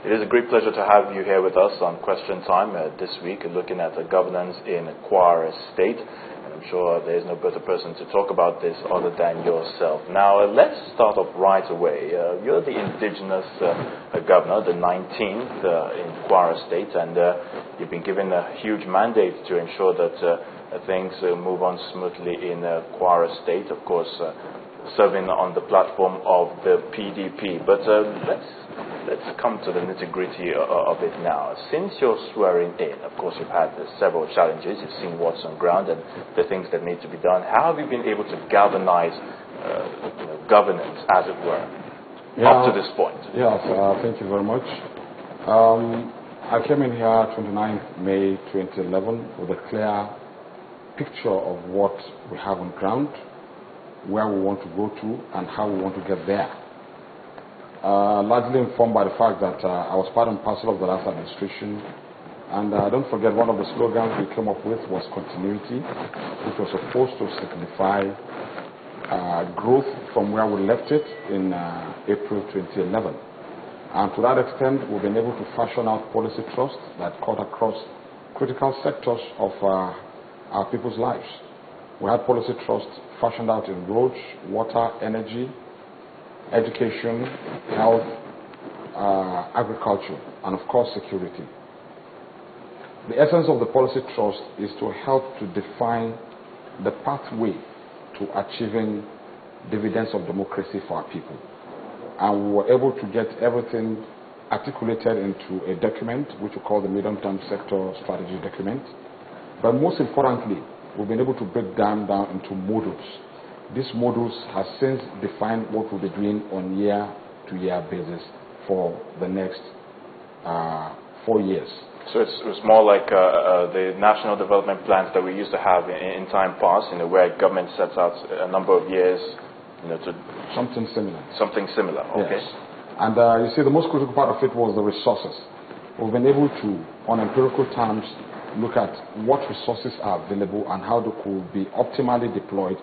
It is a great pleasure to have you here with us on Question Time this week, looking at the governance in Kwara State. And I'm sure there is no better person to talk about this other than yourself. Now, let's start off right away. You're the indigenous governor, the 19th in Kwara State, and you've been given a huge mandate to ensure that things move on smoothly in Kwara State, of course, serving on the platform of the PDP. But let's come to the nitty-gritty of it now. Since you're swearing in, of course, you've had several challenges. You've seen what's on ground and the things that need to be done. How have you been able to galvanize governance, as it were, up to this point? Yes, thank you very much. I came in here 29th May 2011 with a clear picture of what we have on ground, where we want to go to, and how we want to get there. Largely informed by the fact that I was part and parcel of the last administration, and don't forget, one of the slogans we came up with was continuity, which was supposed to signify growth from where we left it in April 2011. And to that extent, we've been able to fashion out policy trust that cut across critical sectors of our people's lives. We had policy trust fashioned out in roads, water, energy, education, health, agriculture, and of course security. The essence of the policy trust is to help to define the pathway to achieving dividends of democracy for our people. And we were able to get everything articulated into a document which we call the medium-term sector strategy document. But most importantly, we've been able to break down into modules. These modules have since defined what we'll be doing on year-to-year basis for the next 4 years. So it's more like the national development plans that we used to have in time past, where government sets out a number of years, to something similar. Something similar. Okay. Yes. And you see, the most critical part of it was the resources. We've been able to, on empirical terms, look at what resources are available and how they could be optimally deployed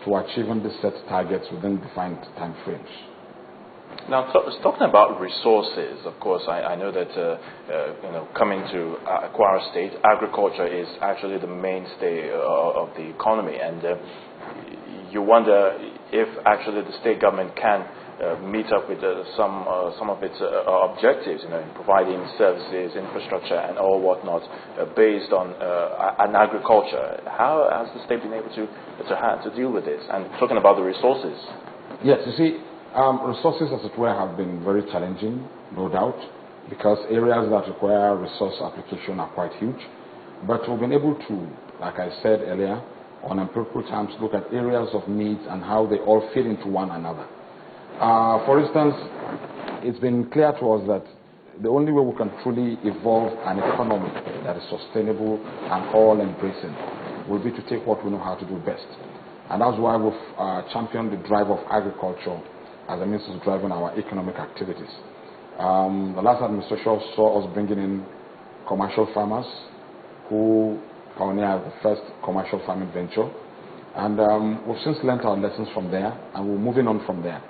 to achieving the set targets within defined time frames. Now, talking about resources, of course, I know that coming to Kwara State, agriculture is actually the mainstay of the economy, and you wonder if actually the state government can meet up with some of its objectives, in providing services, infrastructure, and all whatnot, based on an agriculture. How has the state been able to deal with this? And talking about the resources. Yes, you see, resources, as it were, have been very challenging, no doubt, because areas that require resource application are quite huge. But we've been able to, like I said earlier, on empirical terms, look at areas of needs and how they all fit into one another. For instance, it's been clear to us that the only way we can truly evolve an economy that is sustainable and all-embracing will be to take what we know how to do best. And that's why we've championed the drive of agriculture as a means of driving our economic activities. The last administration saw us bringing in commercial farmers who pioneered the first commercial farming venture. And we've since learned our lessons from there, and we're moving on from there.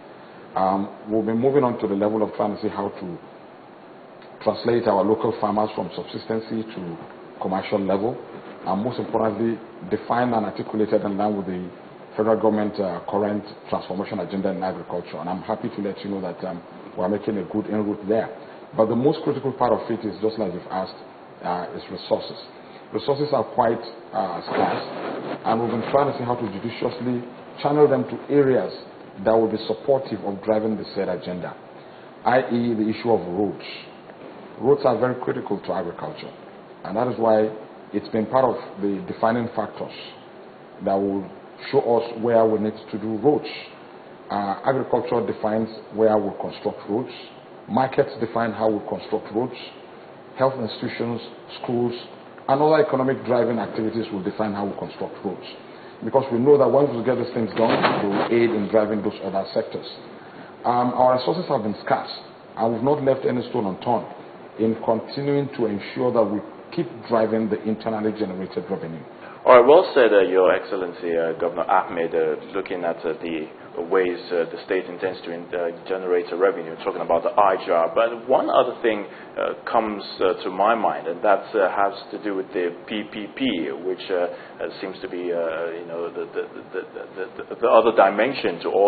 We'll be moving on to the level of trying to see how to translate our local farmers from subsistency to commercial level, and most importantly, define and articulate and line with the federal government current transformation agenda in agriculture. And I'm happy to let you know that we're making a good inroad there. But the most critical part of it is, just like you've asked, is resources. Resources are quite scarce, and we've been trying to see how to judiciously channel them to areas that will be supportive of driving the said agenda, i.e. the issue of roads. Roads are very critical to agriculture, and that is why it's been part of the defining factors that will show us where we need to do roads. Agriculture defines where we construct roads. Markets define how we construct roads. Health institutions, schools, and other economic driving activities will define how we construct roads. Because we know that once we get these things done, they will aid in driving those other sectors. Our resources have been scarce, and we've not left any stone unturned in continuing to ensure that we keep driving the internally generated revenue. All right, well said, Your Excellency, Governor Ahmed, looking at the ways the state intends to generate a revenue, talking about the IJAR. But one other thing comes to my mind, and that has to do with the PPP, which seems to be, the other dimension to all